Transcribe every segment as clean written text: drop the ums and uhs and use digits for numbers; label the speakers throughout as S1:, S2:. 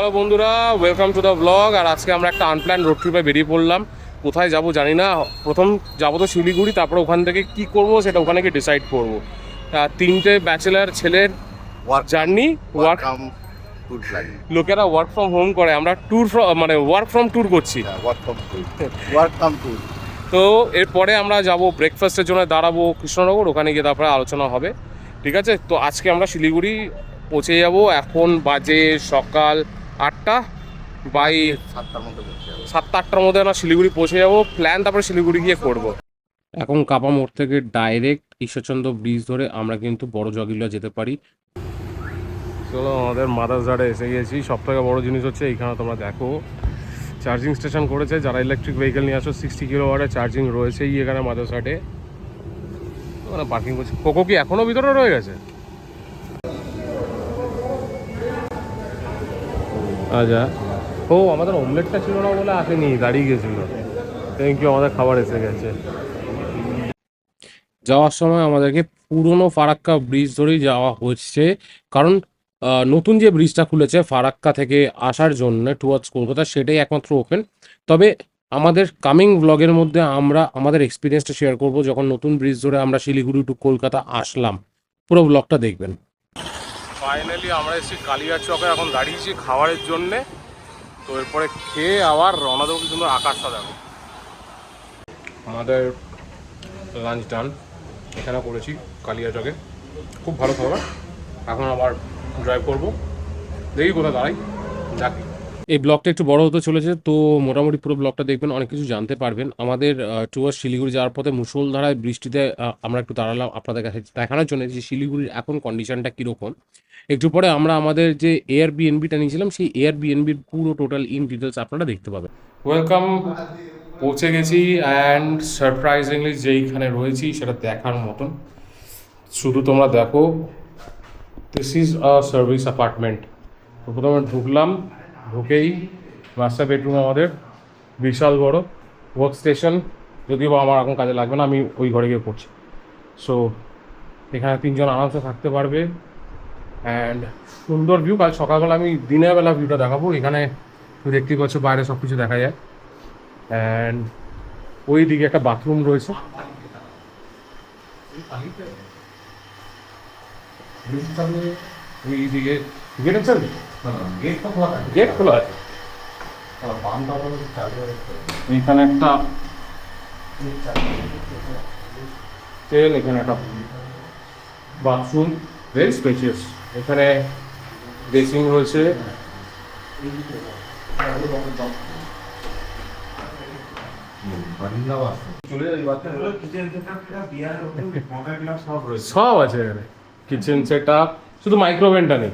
S1: Hello বন্ধুরা, welcome to the blog. আর আজকে আমরা একটা আনপ্ল্যান রোড ট্রিপে বেরিয়ে পড়লাম। কোথায় যাব জানি না। প্রথম যাবো তো শিলিগুড়ি, তারপর ওখান থেকে কি করব সেটা ওখানে গিয়ে ডিসাইড করবো। তিনটে ব্যাচেলার ছেলের জার্নি, ওয়ার্ক লোকেরা ওয়ার্ক ফ্রম হোম করে, আমরা ট্যুর মানে ওয়ার্ক ফ্রম ট্যুর করছি। তো এরপরে আমরা যাব ব্রেকফাস্টের জন্য, দাঁড়াবো কৃষ্ণনগর, ওখানে গিয়ে তারপরে আলোচনা হবে। ঠিক আছে, তো আজকে আমরা শিলিগুড়ি পৌঁছে যাব। এখন বাজে সকাল 8টা, বাই 7টা-8টার মধ্যে আমরা শিলিগুড়ি পৌঁছে যাব। প্ল্যান তারপরে শিলিগুড়ি গিয়ে করব। এখন কাপা মোড় থেকে ডাইরেক্ট ঈশ্বরচন্দ্র ব্রিজ ধরে আমরা কিন্তু বড় জগিলা যেতে পারি। চলো, আমাদের মাদারঝাড়ে এসে গেছি। সব থেকে বড় জিনিস হচ্ছে এইখানে তোমরা দেখো চার্জিং স্টেশন করেছে। যারা ইলেকট্রিক ভেহিকেল নিয়ে আসো 60 কিলোওয়াটের চার্জিং রয়েছেই এখানে মাদারঝাড়ে। ওখানে পার্কিং করছে। কোকো কি এখনো ভিতরে রয়ে গেছে? আচ্ছা, ও আমাদের অমলেটটা ছিল না বলে আসেনি, দাঁড়িয়ে গেছিল। থ্যাংক ইউ, আমাদের খাবার এসে গেছে। যাওয়ার সময় আমাদেরকে পুরনো ফারাক্কা ব্রিজ ধরেই যাওয়া হচ্ছে, কারণ নতুন যে ব্রিজটা খুলেছে ফারাক্কা থেকে আসার জন্য টুয়ার্ডস কলকাতা, সেটাই একমাত্র ওপেন। তবে আমাদের কামিং ব্লগের মধ্যে আমরা আমাদের এক্সপিরিয়েন্সটা শেয়ার করব যখন নতুন ব্রিজ ধরে আমরা শিলিগুড়ি টু কলকাতা আসলাম। পুরো ব্লগটা দেখবেন। ফাইনালি আমরা এসেছি কালিয়াচকে, এখন দাঁড়িয়েছি খাবারের জন্যে। তো এরপরে খেয়ে আবার রওনা দেবো। কি সুন্দর আকাশটা দেখো। আমাদের লাঞ্চ ডান এখানে করেছি কালিয়াচকে, খুব ভালো খাবার। এখন আবার ড্রাইভ করব, দেখি কোথায় দাঁড়াই, যাকি। এই ব্লগটা একটু বড় হতে চলেছে, তো মোটামুটি পুরো ব্লগটা দেখবেন, অনেক কিছু জানতে পারবেন। আমাদের টুয়ার্স শিলিগুড়ি যাওয়ার পথে মুষলধারায় বৃষ্টিতে আমরা একটু দাঁড়ালাম আপনাদের কাছে দেখানোর জন্য যে শিলিগুড়ির এখন কন্ডিশনটা কীরকম। একটু পরে আমরা আমাদের যে এয়ারবিএনবিটা নিয়েছিলাম সেই এয়ারবিএনবির পুরো টোটাল ইন ডিটেলস আপনারা দেখতে পাবেন। ওয়েলকাম, পৌঁছে গেছি অ্যান্ড সারপ্রাইজিংলি যেইখানে রয়েছি সেটা দেখার মতন। শুধু তোমরা দেখো, this is a service apartment. প্রথমে ঢুকলাম, ঢুকেই মাস্টার বেডরুম আমাদের, বিশাল বড় ওয়ার্ক স্টেশন। যদিও বা আমার এখন কাজে লাগবে না, আমি ওই ঘরে গিয়ে করছি। সো এখানে 3 জন আরামসে থাকতে পারবে অ্যান্ড সুন্দর ভিউ। কাল সকালবেলা আমি দিনের বেলা ভিউটা দেখাবো। এখানে দেখতেই পাচ্ছ বাইরে সব কিছু দেখা যায়। অ্যান্ড ওই দিকে একটা বাথরুম রয়েছে। ওই দিকে গেট আছে, গেট খোলা আছে। এখানে একটা তেল, এখানে একটা বাথরুম, ভেরি স্পেশিয়াস। এখানে বেসিং রয়েছে। সব আছে এখানে, কিচেন সেট আপ, শুধু মাইক্রোওভেনটা নেই।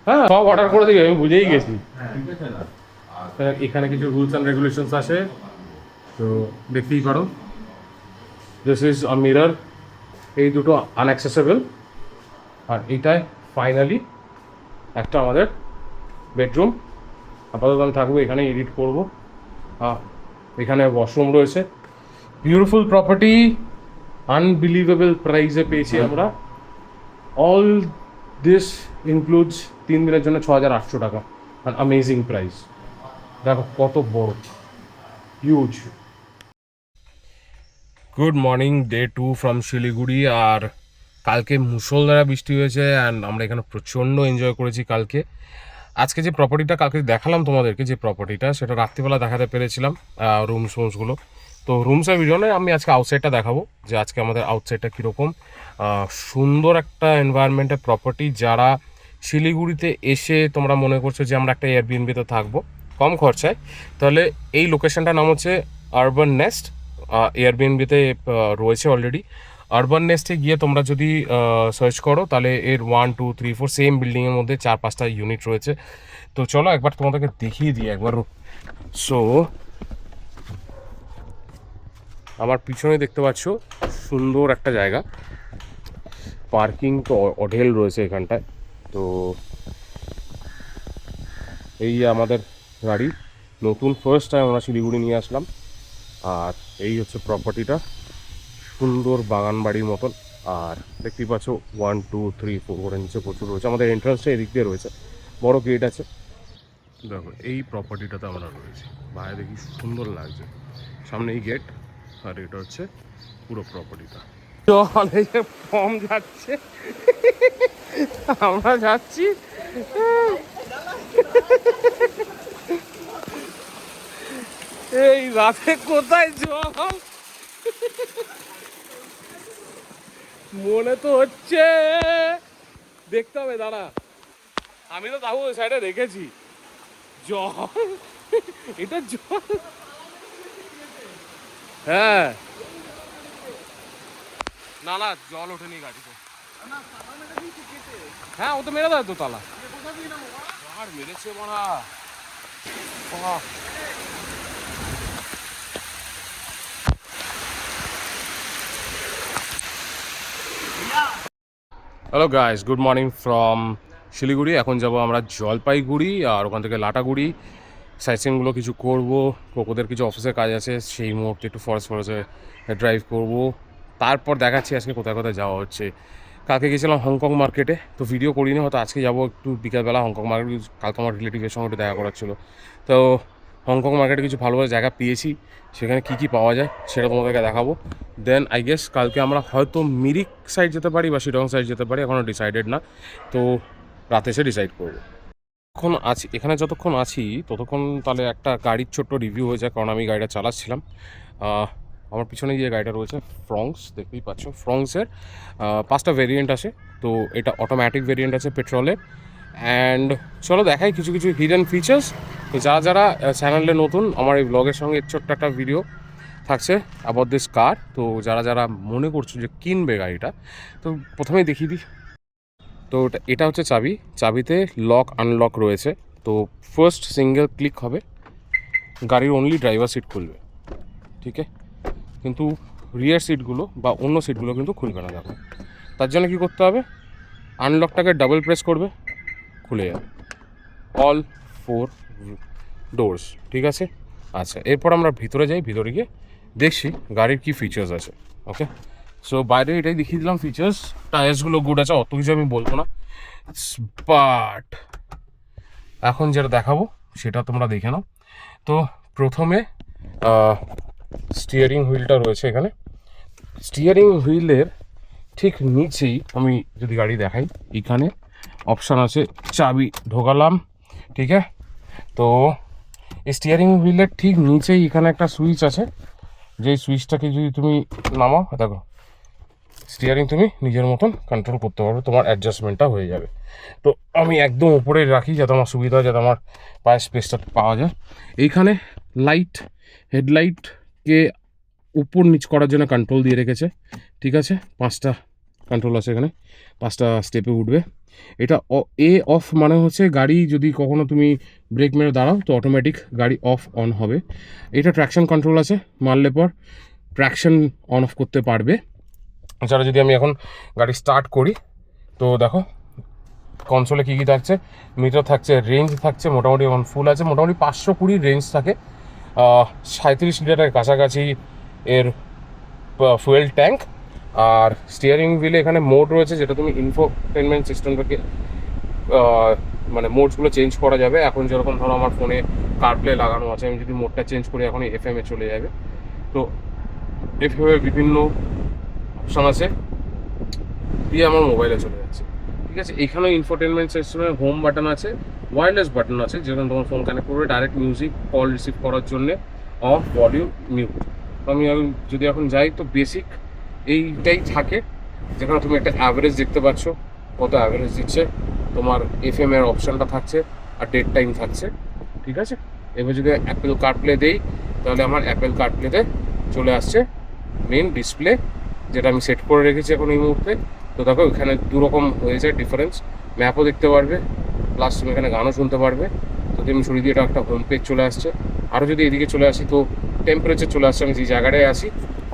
S1: হ্যাঁ, সব অর্ডার করে দিই, আমি বুঝেই গেছি। এখানে কিছু রুলস অ্যান্ড রেগুলেশনস আছে, তো দেখতেই পারো। দিস ইজ আ মিরর, এই দুটো আনঅ্যাক্সেসেবল। আর এইটাই ফাইনালি একটা আমাদের বেডরুম। আপাতত আমি থাকবো এখানে, এডিট করবো। এখানে ওয়াশরুম রয়েছে। বিউটিফুল প্রপার্টি, আনবিলিভেবল প্রাইসে পেয়েছি আমরা। অল দিস ইনক্লুডস 3 দিনের জন্য 6,800 টাকা। আর অ্যামেজিং প্রাইস। দেখো কত বড়, huge. Good morning, day 2 from Siliguri. আর কালকে মুষলধারা বৃষ্টি হয়েছে অ্যান্ড আমরা এখানে প্রচণ্ড এনজয় করেছি কালকে। আজকে যে প্রপার্টিটা কালকে দেখালাম তোমাদেরকে, যে প্রপার্টিটা, সেটা রাত্রিবেলা দেখাতে পেরেছিলাম, রুমসগুলো। তো রুমসের ভিডিও নয়, আমি আজকে আউটসাইডটা দেখাবো, যে আজকে আমাদের আউটসাইডটা কীরকম। সুন্দর একটা এনভায়রনমেন্টের প্রপার্টি। যারা শিলিগুড়িতে এসে তোমরা মনে করছো যে আমরা একটা এয়ারবিএনবিতে থাকবো কম খরচায়, তাহলে এই লোকেশনটার নাম হচ্ছে আরবান নেস্ট। এয়ারবিএনবিতে রয়েছে অলরেডি। আরবান নেস্টে গিয়ে তোমরা যদি সার্চ করো, তাহলে এর 1, 2, 3, 4 সেম বিল্ডিংয়ের মধ্যে 4-5টা ইউনিট রয়েছে। তো চলো একবার তোমাদেরকে দেখিয়ে দিই একবার। সো আমার পিছনে দেখতে পাচ্ছ সুন্দর একটা জায়গা, পার্কিং তো অঢেল রয়েছে এখানটায়। তো এই আমাদের গাড়ি, নতুন ফার্স্ট টাইম আমরা শিলিগুড়ি নিয়ে আসলাম। আর এই হচ্ছে প্রপার্টিটা, সুন্দর বাগান বাড়ির মতন। আর দেখতেই পাচ্ছ 1 2 3 4 করে নিচে প্রচুর রয়েছে। আমাদের এন্ট্রান্সটা এদিক দিয়ে রয়েছে, বড় গেট আছে। দেখো এই প্রপার্টিটাতে আমরা রয়েছি, বাইরে দেখি সুন্দর লাগছে, সামনে এই গেট, আর এটা হচ্ছে পুরো প্রপার্টিটা। জলে যে ফর্ম যাচ্ছে, আমরা যাচ্ছি। এই রাতে কোথায় জল মনে তো হচ্ছে, দেখতে হবে, দাঁড়া। আমি তো তাও ওই সাইডে রেখেছি জল, এটা জল। হ্যাঁ, না না জল ওঠেনি গাড়িতে। হ্যাঁ, ও তো মেরে দেয় তো তালা, আর মেরেছে বড়া। Hello guys, good morning from Siliguri. এখন যাব আমরা জলপাইগুড়ি, আর ওখান থেকে লাটাগুড়ি। সাইট সিনগুলো কিছু করব, কোকোদের কিছু অফিসের কাজ আছে, সেই মুহূর্তে একটু ফরেস্টে ড্রাইভ করব। তারপর দেখাচ্ছি আজকে কোথায় কোথায় যাওয়া হচ্ছে। কালকে গেছিলাম হংকং মার্কেটে, তো ভিডিও করিনি, হয়তো আজকে যাবো একটু বিকালবেলা হংকং মার্কেট। কালকে আমার রিলেটিভের সঙ্গে একটু দেখা করার ছিল, তো হংকং মার্কেটে কিছু ভালো ভালো জায়গা পেয়েছি, সেখানে কী কী পাওয়া যায় সেটা তোমাদেরকে দেখাবো। দেন আই গেস কালকে আমরা হয়তো মিরিক সাইড যেতে পারি বা শিলং সাইড যেতে পারি, এখনও ডিসাইডেড না, তো রাতে এসে ডিসাইড করবো। এখন আছি এখানে, যতক্ষণ আছি ততক্ষণ তাহলে একটা গাড়ির ছোট্ট রিভিউ হয়ে যায়, কারণ আমি গাড়িটা চালাচ্ছিলাম। আমার পিছনে যে গাড়িটা রয়েছে ফ্রংস, দেখতেই পাচ্ছ। ফ্রংসের 5টা ভেরিয়েন্ট আছে, তো এটা অটোমেটিক ভেরিয়েন্ট আছে পেট্রোলে। অ্যান্ড চলো দেখাই কিছু কিছু হিডেন ফিচার্স। তো যারা যারা চ্যানেলে নতুন, আমার এই ব্লগের সঙ্গে ছোট্ট একটা ভিডিও থাকছে অ্যাবাউট দিস কার। তো যারা যারা মনে করছো যে কিনবে গাড়িটা, তো প্রথমেই দেখিয়ে দিই। তো এটা হচ্ছে চাবি, চাবিতে লক আনলক রয়েছে। তো ফার্স্ট সিঙ্গেল ক্লিক হবে, গাড়ির অনলি ড্রাইভার সিট খুলবে, ঠিক আছে, কিন্তু রিয়ার সিটগুলো বা অন্য সিটগুলো কিন্তু খুলবে না। দেখো, তার জন্য কী করতে হবে, আনলকটাকে ডাবল প্রেস করবে, খুলে যাবে অল 4 ডোরস, ঠিক আছে। আচ্ছা, এরপর আমরা ভিতরে যাই, ভিতরে গিয়ে দেখছি গাড়ির কী ফিচার্স আছে। ওকে, সো বাইরে এটাই দেখিয়ে দিলাম ফিচার্স। টায়ার্সগুলো গুড আছে, অত কিছু আমি বলবো না, বাট এখন যেটা দেখাবো সেটা তোমরা দেখে নাও। তো প্রথমে স্টিয়ারিং হুইলটা রয়েছে এখানে। স্টিয়ারিং হুইলের ঠিক নিচেই আমি যদি গাড়ি দেখাই, এখানে অপশান আছে চাবি ঢোকালাম, ঠিক আছে। তো এই স্টিয়ারিং হুইলের ঠিক নিচেই এখানে একটা সুইচ আছে, যেই সুইচটাকে যদি তুমি নামাও, দেখো স্টিয়ারিং তুমি নিজের মতন কন্ট্রোল করতে পারবে, তোমার অ্যাডজাস্টমেন্টটা হয়ে যাবে। তো আমি একদম উপরে রাখি যাতে আমার সুবিধা হয়, যাতে আমার পায়ের স্পেসটা পাওয়া যায়। এইখানে লাইট, হেডলাইটকে উপর নিচ করার জন্য কন্ট্রোল দিয়ে রেখেছে, ঠিক আছে। 5টা কন্ট্রোল আছে এখানে, 5টা স্টেপে উঠবে। এটা এ অফ মানে হচ্ছে গাড়ি যদি কখনো তুমি ব্রেক মেরে দাঁড়াও তো অটোমেটিক গাড়ি অফ অন হবে। এটা ট্র্যাকশন কন্ট্রোল আছে, মারলে পর ট্র্যাকশন অন অফ করতে পারবে। এছাড়া যদি আমি এখন গাড়ি স্টার্ট করি, তো দেখো কনসোলে কী কী থাকছে, মিটার থাকছে, রেঞ্জ থাকছে, মোটামুটি এখন ফুল আছে, মোটামুটি 520 রেঞ্জ থাকে, 37 লিটারের কাছাকাছি এর ফুয়েল ট্যাঙ্ক। আর স্টিয়ারিং হুইলে এখানে মোড রয়েছে, যেটা তুমি ইনফোটেনমেন্ট সিস্টেমটাকে মানে মোডসগুলো চেঞ্জ করা যাবে। এখন যেরকম ধরো আমার ফোনে কারপ্লে লাগানো আছে, আমি যদি মোডটা চেঞ্জ করি এখন FM-এ চলে যাবে। তো FM-এ বিভিন্ন অপশান আছে, দিয়ে আমার মোবাইলে চলে যাচ্ছে, ঠিক আছে। এখানে ইনফোটেনমেন্ট সিস্টেমে হোম বাটন আছে, ওয়্যারলেস বাটন আছে, যেখানে তোমার ফোন কানেক্ট করবে ডাইরেক্ট মিউজিক কল রিসিভ করার জন্যে, অফ, ভলিউম, মিউট। আমি যদি এখন যাই তো বেসিক এইটাই থাকে, যেখানে তুমি একটা অ্যাভারেজ দেখতে পাচ্ছ, কত অ্যাভারেজ দিচ্ছে, তোমার FM-এর অপশানটা থাকছে, আর ডেট টাইম থাকছে, ঠিক আছে। এবার যদি অ্যাপেল কারপ্লে দেই, তাহলে আমার অ্যাপেল কারপ্লেতে চলে আসছে মেন ডিসপ্লে, যেটা আমি সেট করে রেখেছি এখন এই মুহূর্তে। তো দেখো এখানে দুরকম হয়ে যায় ডিফারেন্স, ম্যাপও দেখতে পারবে, প্লাস তুমি এখানে গানও শুনতে পারবে। তো তুমি সরিয়ে দিয়ে এটা একটা হোম পেজ চলে আসছে। আরও যদি এদিকে চলে আসি তো টেম্পারেচার চলে আসছে, আমি যে জায়গাটায় আসি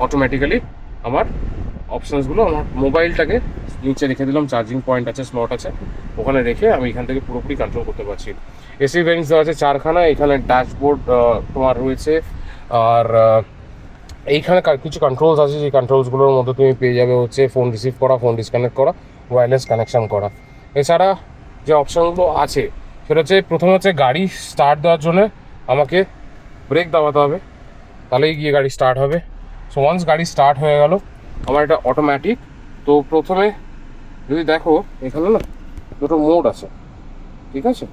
S1: অটোমেটিক্যালি আমার অপশানসগুলো, আমার মোবাইলটাকে নিচে রেখে দিলাম, চার্জিং পয়েন্ট আছে, স্লট আছে, ওখানে রেখে আমি এখান থেকে পুরোপুরি কন্ট্রোল করতে পারছি। এসি ভেন্টস দেওয়া আছে 4খানা, এখানে ড্যাশবোর্ড তোমার রয়েছে, আর এইখানে কিছু কন্ট্রোলস আছে, যে কন্ট্রোলসগুলোর মধ্যে তুমি পেয়ে যাবে হচ্ছে ফোন রিসিভ করা, ফোন ডিসকানেক্ট করা, ওয়্যারলেস কানেকশান করা। এছাড়া যে অপশানগুলো আছে সেটা হচ্ছে, প্রথমে হচ্ছে গাড়ি স্টার্ট দেওয়ার জন্য আমাকে ব্রেক দাবাতে হবে, তাহলেই গিয়ে গাড়ি স্টার্ট হবে। সো ওয়ান্স গাড়ি স্টার্ট হয়ে গেল আমার এটা অটোমেটিক। তো প্রথমে যদি দেখো এখানে না দুটো মোড আছে, ঠিক আছে,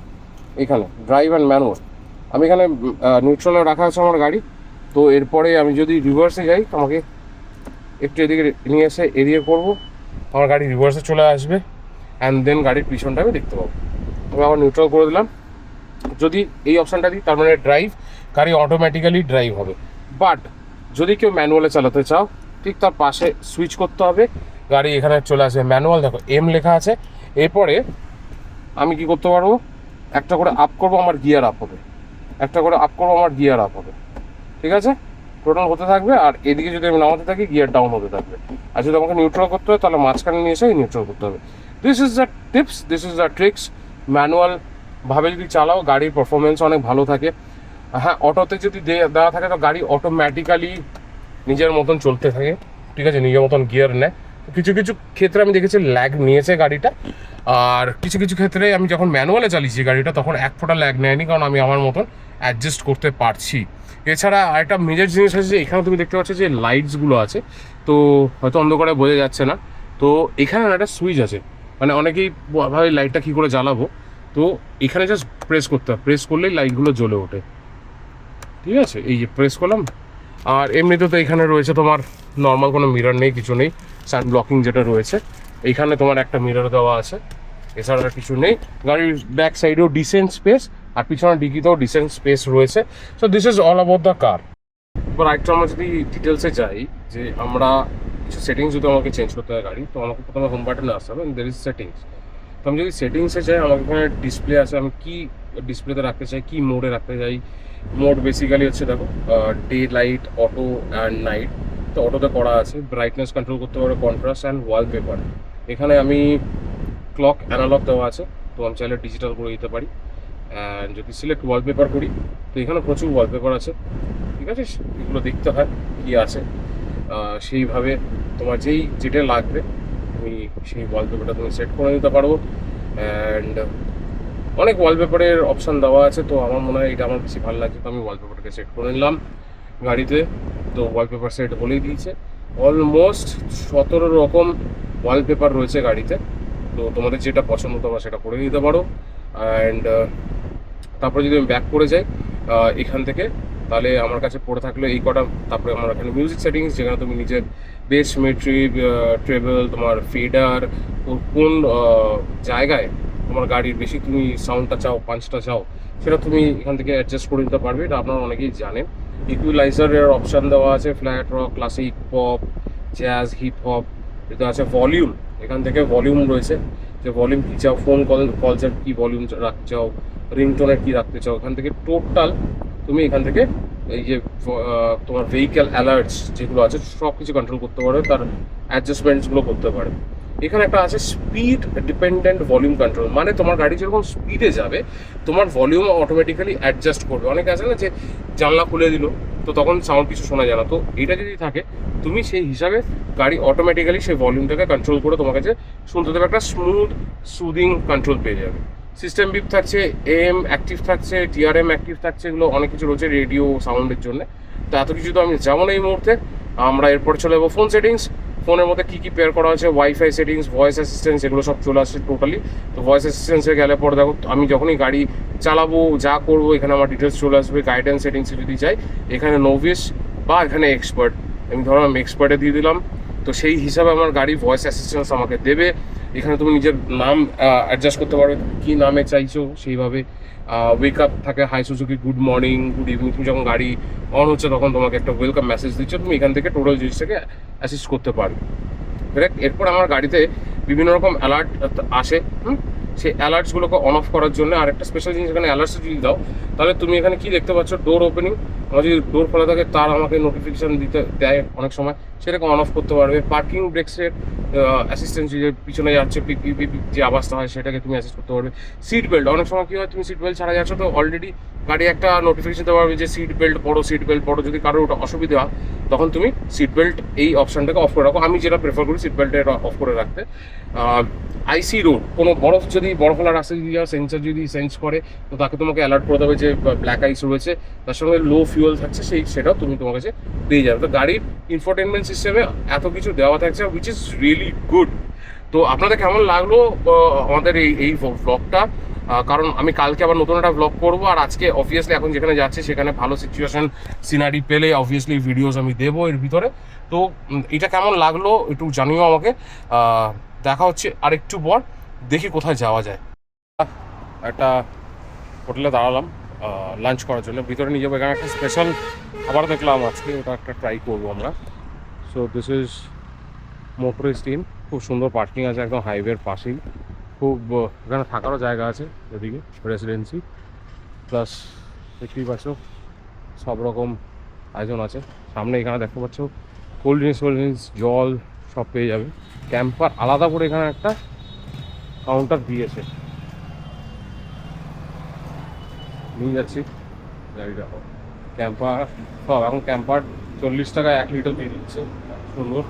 S1: এখানে ড্রাইভ অ্যান্ড ম্যানুয়াল। আমি এখানে নিউট্রালে রাখা আছে আমার গাড়ি। তো এরপরে আমি যদি রিভার্সে যাই, আমাকে একটু এদিকে নিয়ে এসে এদিকে করবো, আমার গাড়ি রিভার্সে চলে আসবে, অ্যান্ড দেন গাড়ির পিছনটা আমি দেখতে পাবো। আমি আবার নিউট্রাল করে দিলাম। যদি এই অপশানটা দিই তার মানে ড্রাইভ, গাড়ি অটোমেটিক্যালি ড্রাইভ হবে। বাট যদি কেউ ম্যানুয়ালে চালাতে চাও, ঠিক তার পাশে সুইচ করতে হবে, গাড়ি এখানে চলে আসবে ম্যানুয়াল। দেখো এম লেখা আছে। এরপরে আমি কি করতে পারবো, একটা করে আপ করবো, আমার গিয়ার আপ হবে, একটা করে আপ করবো, আমার গিয়ার আপ হবে, ঠিক আছে, টোটাল হতে থাকবে। আর এদিকে যদি আমি নামাতে থাকি, গিয়ার ডাউন হতে থাকবে। আর যদি আমাকে নিউট্রাল করতে হয়, তাহলে মাঝখানে নিয়ে এসে নিউট্রাল করতে হবে। This is the tips, this is the tricks. Manual ভাবে যদি চালাও, গাড়ির পারফরমেন্স অনেক ভালো থাকে। হ্যাঁ, অটোতে যদি দেওয়া থাকে তো গাড়ি অটোমেটিক্যালি নিজের মতন চলতে থাকে, ঠিক আছে, নিজের মতন গিয়ার নেয়। কিছু কিছু ক্ষেত্রে আমি দেখেছি ল্যাগ নিয়েছে গাড়িটা, আর কিছু কিছু ক্ষেত্রে আমি যখন ম্যানুয়ালে চালিয়েছি গাড়িটা, তখন এক ফোঁটা ল্যাগ নেয়নি, কারণ আমি আমার মতন অ্যাডজাস্ট করতে পারছি। এছাড়া আরেকটা মেজর জিনিস আছে, যে এখানে তুমি দেখতে পাচ্ছ যে লাইটসগুলো আছে, তো হয়তো অন্ধকারে বোঝা যাচ্ছে না। তো এখানে একটা সুইচ আছে, মানে অনেকেই ভাবে লাইটটা কী করে জ্বালাবো, তো এখানে জাস্ট প্রেস করতে হবে, প্রেস করলেই লাইটগুলো জ্বলে ওঠে, ঠিক আছে। এই যে প্রেস করলাম। আর এমনিতে তো এখানে রয়েছে তোমার নর্মাল কোনো মিরর নেই, কিছু নেই, সান ব্লকিং যেটা রয়েছে, এইখানে তোমার একটা মিরর দেওয়া আছে, এছাড়া আর কিছু নেই। গাড়ির ব্যাক সাইডেও ডিসেন্ট স্পেস, আর পিছনের ডিকিতেও ডিসেন্ট স্পেস রয়েছে। So this is all about the car. এবার আরেকটু আমরা যদি ডিটেলসে যাই, যে আমরা কিছু সেটিংস যদি আমাকে চেঞ্জ করতে হয় গাড়ি, তো আমাকে প্রথমে হোম বাটনে আসতে হবে, দের ইজ সেটিংস। তো আমি যদি সেটিংসে যাই, আমাকে এখানে ডিসপ্লে আছে, আমি কি ডিসপ্লেতে রাখতে চাই, কি মোডে রাখতে চাই। মোড বেসিক্যালি হচ্ছে দেখো day light, auto and night. তো অটোতে করা আছে। ব্রাইটনেস কন্ট্রোল করতে পারো, কন্ট্রাস্ট অ্যান্ড ওয়ালপেপার। এখানে আমি ক্লক অ্যানালগ দেওয়া আছে, তো আমি চাইলে ডিজিটাল করে দিতে পারি। অ্যান্ড যদি সিলেক্ট ওয়ালপেপার করি, তো এখানে প্রচুর ওয়ালপেপার আছে, ঠিক আছে, এগুলো দেখতে হয় কী আছে। সেইভাবে তোমার যেটা লাগবে তুমি সেই ওয়ালপেপারটা তুমি সেট করে নিতে পারবো। অ্যান্ড অনেক ওয়ালপেপারের অপশান দেওয়া আছে, তো আমার মনে হয় এটা আমার বেশি ভালো লাগছে, তো আমি ওয়ালপেপারটাকে সেট করে নিলাম গাড়িতে। তো ওয়ালপেপার সেট বলেই দিয়েছে। অলমোস্ট 17 রকম ওয়ালপেপার রয়েছে গাড়িতে, তো তোমাদের যেটা পছন্দ তোমরা সেটা করে নিতে পারো। অ্যান্ড তারপরে যদি আমি ব্যাক করে যাই এখান থেকে, তাহলে আমার কাছে পড়ে থাকলো এই কটা। তারপরে আমার এখানে মিউজিক সেটিংস, যেখানে তুমি নিজের বেস, সিমেট্রি, ট্রেবল, তোমার ফেডার, কোন জায়গায় তোমার গাড়ির বেশি তুমি সাউন্ডটা চাও, পাঞ্চটা চাও, সেটা তুমি এখান থেকে অ্যাডজাস্ট করে নিতে পারবে। এটা আপনারা অনেকেই জানেন। ইকুইলাইজারের অপশান দেওয়া আছে, flat, rock, classic, pop, jazz, hip hop. এটা আছে ভলিউম, এখান থেকে ভলিউম রয়েছে, যে ভলিউম কী চাও, ফোন কলসের কী ভলিউম রাখতে চাও, রিংটোনের কী রাখতে চাও, এখান থেকে টোটাল তুমি এখান থেকে এই যে তোমার ভেহিক্যাল অ্যালার্টস যেগুলো আছে সব কিছু কন্ট্রোল করতে পারবে, তার অ্যাডজাস্টমেন্টসগুলো করতে পারবে। এখানে একটা আছে স্পিড ডিপেন্ডেন্ট ভলিউম কন্ট্রোল, মানে তোমার গাড়ি যেরকম স্পিডে যাবে তোমার ভলিউম অটোমেটিক্যালি অ্যাডজাস্ট করবে। অনেকে আছে না যে জানলা খুলে দিল, তো তখন সাউন্ড কিছু শোনা যায় না, তো এটা যদি থাকে তুমি সেই হিসাবে গাড়ি অটোমেটিক্যালি সেই ভলিউমটাকে কন্ট্রোল করে তোমার কাছে শুনতে দেবে, একটা স্মুথ সুদিং কন্ট্রোল পেয়ে যাবে। সিস্টেম বিপ থাকছে, এম অ্যাক্টিভ থাকছে, টিআরএম অ্যাক্টিভ থাকছে, এগুলো অনেক কিছু রয়েছে রেডিও সাউন্ডের জন্য। তো এত কিছু তো আমি যাবো না এই মুহূর্তে, আমরা এরপর চলে যাবো ফোন সেটিংস। ফোনের মধ্যে কী কী পেয়ার করা আছে, ওয়াইফাই সেটিংস, ভয়েস অ্যাসিস্ট্যান্স, এগুলো সব চলে আসছে টোটালি। তো ভয়েস অ্যাসিস্ট্যান্সে গেলে পরে দেখো আমি যখনই গাড়ি চালাবো, যা করবো, এখানে আমার ডিটেলস চলে আসবে। গাইডেন্স সেটিংসে যদি যাই, এখানে নোভিস বা এখানে এক্সপার্ট, আমি ধরো আমি এক্সপার্টে দিয়ে দিলাম, তো সেই হিসাবে আমার গাড়ি ভয়েস অ্যাসিস্ট্যান্স আমাকে দেবে। এখানে তুমি নিজের নাম অ্যাডজাস্ট করতে পারবে, কী নামে চাইছো সেইভাবে। ওয়েক আপ থাকে, hi Suzuki, good morning, good evening. তুমি যখন গাড়ি অন হচ্ছে তখন তোমাকে একটা ওয়েলকাম মেসেজ দিচ্ছে, তুমি এখান থেকে টোটাল জিনিসটাকে অ্যাসিস্ট করতে পারবে। এরপর আমার গাড়িতে বিভিন্ন রকম অ্যালার্ট আসে, সেই অ্যালার্টসগুলোকে অন অফ করার জন্য আরেকটা স্পেশাল জিনিস, এখানে অ্যালার্টস যদি দাও, তাহলে তুমি এখানে কি দেখতে পাচ্ছ, ডোর ওপেনিং। আমার যদি ডোর খোলা থাকে তার আমাকে নোটিফিকেশান দিতে দেয় অনেক সময়, সেটাকে অন অফ করতে পারবে। পার্কিং ব্রেক সেট, অ্যাসিস্ট্যান্ট যে পিছনে যাচ্ছে পিপ পিপ পিপ যে আওয়াজটা হয় সেটাকে তুমি অ্যাসিস্ট করতে পারবে। সিট বেল্ট, অনেক সময় কী হয় তুমি সিট বেল্ট ছাড়া যাচ্ছ, তো অলরেডি গাড়ি একটা নোটিফিকেশন দেওয়া হবে যে সিট বেল্ট পরো, সিট বেল্ট পরো। যদি কারোর ওটা অসুবিধা হয় তখন তুমি সিট বেল্ট এই অপশানটাকে অফ করে রাখো। আমি যেটা প্রেফার করি সিট বেল্টটা অফ করে রাখতে। আইসি রোড, কোনো বরফওয়ালা রাস্তায় যদি যাও, সেন্সার যদি সেন্স করে তো তাকে তোমাকে অ্যালার্ট করে দেবে যে ব্ল্যাক আইস রয়েছে, তার সঙ্গে লো ফিউয়েল থাকছে, সেটাও তুমি তোমার কাছে পেয়ে যাবে। তো গাড়ির ইনফোটেনমেন্ট সিস্টেমে এত কিছু দেওয়া থাকছে উইচ ইজ রিয়েলি গুড। তো আপনাদের কেমন লাগলো আমাদের এই ভ্লগটা? কারণ আমি কালকে আবার নতুন একটা ভ্লগ করবো, আর আজকে অবভিয়াসলি এখন যেখানে যাচ্ছি সেখানে ভালো সিচুয়েশন সিনারি পেলে অবভিয়াসলি ভিডিওস আমি দেবো এর ভিতরে। তো এটা কেমন লাগলো একটু জানিও আমাকে। দেখা হচ্ছে আরেকটু পর, দেখি কোথায় যাওয়া যায়। একটা হোটেলে দাঁড়ালাম লাঞ্চ করার জন্য, ভিতরে নিয়ে যাবো। এখানে একটা স্পেশাল খাবার দেখলাম আজকে, ওটা একটা ট্রাই করবো আমরা। সো দিস ইজ মোটরিস্ট ইন, খুব সুন্দর পার্কিং আছে একদম হাইওয়ের পাশেই, খুব এখানে থাকারও জায়গা আছে এদিকে, রেসিডেন্সি প্লাস দেখতেই পাচ্ছ সব রকম আয়োজন আছে। সামনে এখানে দেখতে পাচ্ছ কোল্ড ড্রিঙ্কস জল সব পেয়ে যাবে। ক্যাম্পার আলাদা করে এখানে একটা কাউন্টার দিয়েছে, নিয়ে যাচ্ছি গাড়িটা। ক্যাম্পার সব এখন ক্যাম্পার 40 টাকায় 1 লিটার দিয়ে দিচ্ছে, সুন্দর।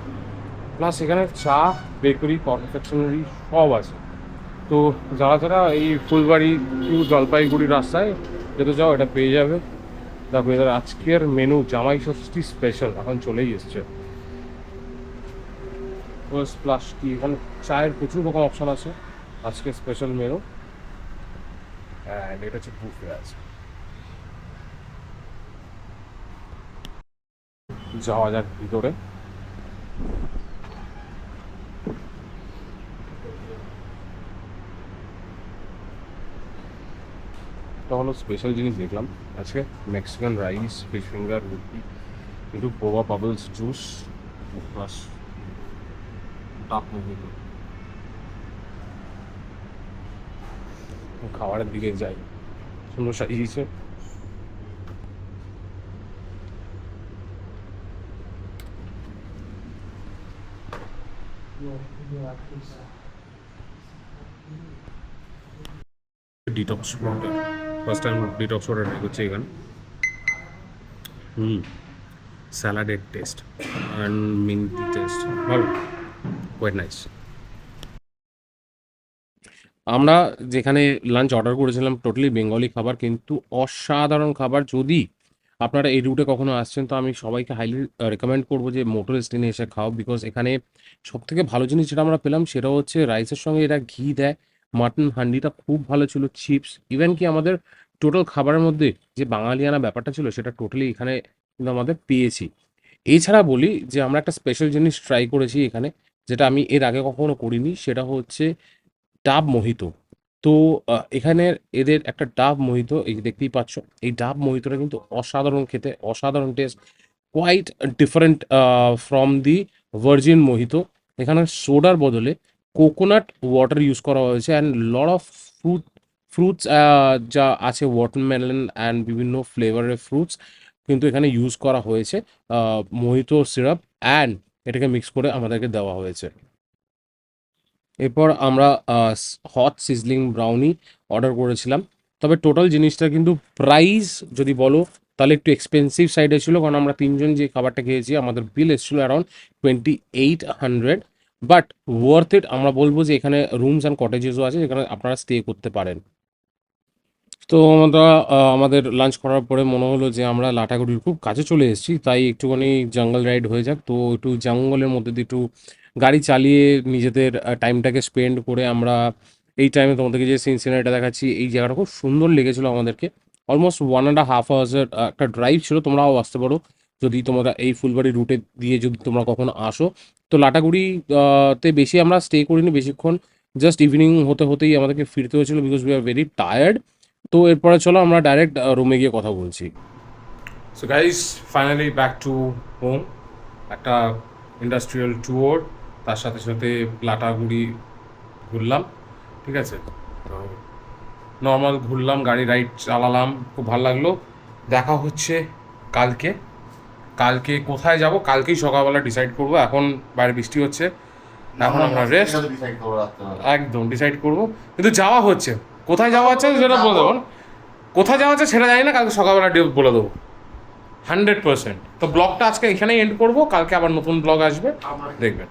S1: প্লাস এখানে চা, বেকারি, কনফেকশনারি সব আছে। তো যারা এই ফুলবাড়ি টু জলপাইগুড়ি রাস্তায় যেতে চাও এটা পেয়ে যাবে। দেখো এদের আজকের মেনু জামাই ষষ্ঠী স্পেশাল এখন চলেই এসছে। প্লাস কি এখানে চায়ের প্রচুর রকম অপশান আছে, আজকে স্পেশাল মেনু। অ্যান্ড এটা হচ্ছে বুফে আছে। যাওয়া যাক ভিতরে। এটা হলো স্পেশাল জিনিস দেখলাম আজকে, মেক্সিকান রাইস, ফিশ ফিঙ্গার, রুটি, একটু বোবা বাবলস জুস প্লাস ডাব মুভি। খাবারের দিকে যাই, সুন্দর সাজিয়েছে। Detox water, first time detox water try করছি এখানে। স্যালাডের টেস্ট অ্যান্ড মিন্টি টেস্ট ভালো, কোয়াইট নাইস। আমরা যেখানে লাঞ্চ অর্ডার করেছিলাম টোটালি বেঙ্গলি খাবার, কিন্তু অসাধারণ খাবার। যদি আপনারা এই রুটে কখনো আসছেন তো আমি সবাইকে হাইলি রেকমেন্ড করবো যে মোটর স্টেনে এসে খাও, বিকজ এখানে সবথেকে ভালো জিনিস যেটা আমরা পেলাম সেটা হচ্ছে রাইসের সঙ্গে এরা ঘি দেয়, মাটন হান্ডিটা খুব ভালো ছিল, চিপস, ইভেন কি আমাদের টোটাল খাবারের মধ্যে যে বাঙালিয়ানা ব্যাপারটা ছিল সেটা টোটালি এখানে কিন্তু আমাদের পেয়েছি। এছাড়া বলি যে আমরা একটা স্পেশাল জিনিস ট্রাই করেছি এখানে, যেটা আমি এর আগে কখনো করিনি, সেটা হচ্ছে ডাব মোহিত। তো এখানে এদের একটা ডাব মোহিত, এই যে দেখতেই পাচ্ছ, এই ডাব মোহিতটা কিন্তু অসাধারণ খেতে, অসাধারণ taste, quite different from the virgin mojito. এখানে সোডার বদলে কোকোনাট ওয়াটার ইউজ করা হয়েছে, অ্যান্ড লট অফ ফ্রুটস যা আছে ওয়াটারমেলন অ্যান্ড বিভিন্ন ফ্লেভারের ফ্রুটস কিন্তু এখানে ইউজ করা হয়েছে, মোহিত সিরাপ, অ্যান্ড এটাকে মিক্স করে আমাদেরকে দেওয়া হয়েছে। এরপর আমরা হট সিজলিং ব্রাউনি অর্ডার করেছিলাম। তবে টোটাল জিনিসটা কিন্তু প্রাইস যদি বলো তাহলে একটু এক্সপেন্সিভ সাইডে ছিল, কারণ আমরা তিনজন যে খাবারটা খেয়েছি আমাদের বিল এসেছিলো অ্যারাউন্ড 2800, বাট ওয়ার্থ ইট। আমরা বলবো যে এখানে রুমস অ্যান্ড কটেজেসও আছে যেখানে আপনারা স্টে করতে পারেন। তো আমরা আমাদের লাঞ্চ করার পরে মনে হলো যে আমরা লাটাগুড়ির খুব কাছে চলে এসেছি, তাই একটুখানি জঙ্গল রাইড হয়ে যাক। তো একটু জঙ্গলের মধ্যে দিয়ে একটু গাড়ি চালিয়ে নিজেদের টাইমটাকে স্পেন্ড করে আমরা এই টাইমে তোমাদেরকে যে সিনারিটা দেখাচ্ছি, এই জায়গাটা খুব সুন্দর লেগেছিলো আমাদেরকে। অলমোস্ট 1.5 আওয়ার্সের একটা ড্রাইভ ছিল। তোমরাও আসতে পারো যদি তোমরা এই ফুলবাড়ি রুটে দিয়ে যদি তোমরা কখনো আসো। তো লাটাগুড়ি তে বেশি আমরা স্টে করিনি বেশিক্ষণ, জাস্ট ইভিনিং হতে হতেই আমাদেরকে ফিরতে হয়েছিল because we are very tired. তো এরপরে চলো আমরা ডাইরেক্ট রুমে গিয়ে কথা বলছি। So guys, finally back to home. একটা ইন্ডাস্ট্রিয়াল ট্যুর, তার সাথে সাথে লাটাগুড়ি ঘুরলাম, ঠিক আছে। তো নর্মাল ঘুরলাম, গাড়ি রাইড চালালাম, খুব ভালো লাগলো। দেখা হচ্ছে কালকে কোথায় যাব কালকেই সকালবেলা ডিসাইড করবো। এখন বাইরে বৃষ্টি হচ্ছে, এখন আমরা রেস্ট
S2: ডিসাইড করবো রাত্রে।
S1: একদম ডিসাইড করবো, কিন্তু যাওয়া হচ্ছে, কোথায় যাওয়া হচ্ছে সেটা বলে দেবো, কোথায় যাওয়া হচ্ছে সেটা জানি না, কালকে সকালবেলা বলে দেবো 100%। তো ব্লগটা আজকে এখানেই এন্ড করবো, কালকে আবার নতুন ব্লগ আসবে, দেখবেন।